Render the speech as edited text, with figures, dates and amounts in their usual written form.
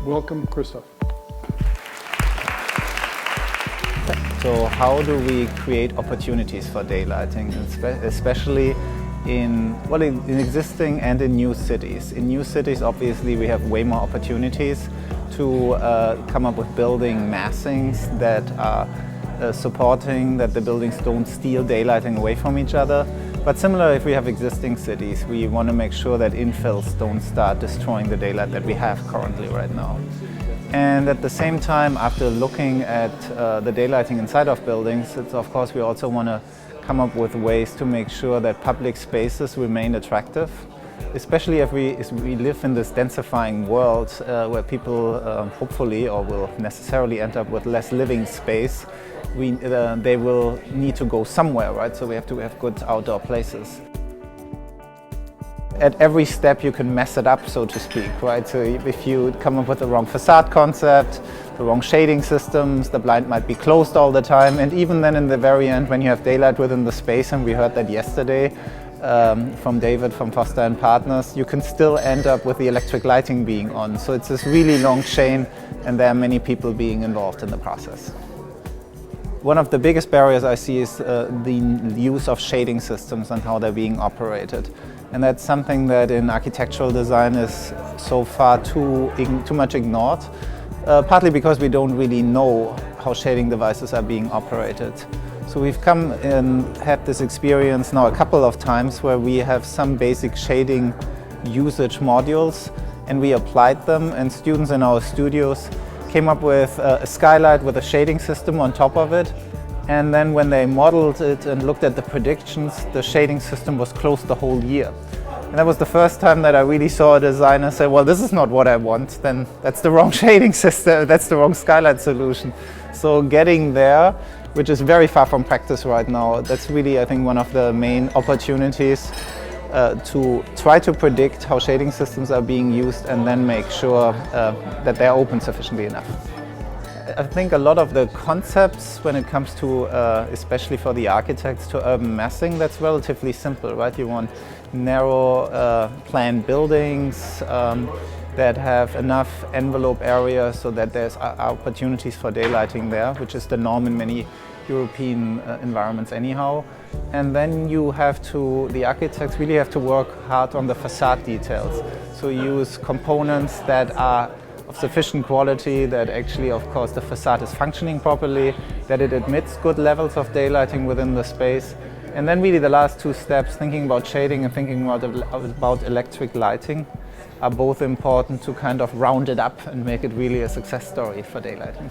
Welcome, Christoph. So how do we create opportunities for daylighting, especially in existing and in new cities? In new cities, obviously, we have way more opportunities to come up with building massings that are supporting that the buildings don't steal daylighting away from each other. But similar, if we have existing cities, we want to make sure that infills don't start destroying the daylight that we have currently right now. And at the same time, after looking at the daylighting inside of buildings, of course we also want to come up with ways to make sure that public spaces remain attractive, especially if we live in this densifying world where people hopefully or will necessarily end up with less living space. They will need to go somewhere, right? So we have to have good outdoor places. At every step you can mess it up, so to speak, right? So if you come up with the wrong facade concept, the wrong shading systems, the blind might be closed all the time, and even then in the very end when you have daylight within the space, and we heard that yesterday from David from Foster & Partners, you can still end up with the electric lighting being on. So it's this really long chain, and there are many people being involved in the process. One of the biggest barriers I see is the use of shading systems and how they're being operated. And that's something that in architectural design is so far too much ignored, partly because we don't really know how shading devices are being operated. So we've come and had this experience now a couple of times where we have some basic shading usage modules and we applied them, and students in our studios came up with a skylight with a shading system on top of it. And then when they modeled it and looked at the predictions, the shading system was closed the whole year. And that was the first time that I really saw a designer say, well, this is not what I want, then that's the wrong shading system, that's the wrong skylight solution. So getting there, which is very far from practice right now, that's really, I think, one of the main opportunities to try to predict how shading systems are being used and then make sure that they're open sufficiently enough. I think a lot of the concepts when it comes to, especially for the architects, to urban massing, that's relatively simple, right? You want narrow planned buildings that have enough envelope area so that there's opportunities for daylighting there, which is the norm in many European environments anyhow. And then the architects really have to work hard on the facade details. So use components that are of sufficient quality, that actually, of course, the facade is functioning properly, that it admits good levels of daylighting within the space. And then really the last two steps, thinking about shading and thinking about electric lighting, are both important to kind of round it up and make it really a success story for daylighting.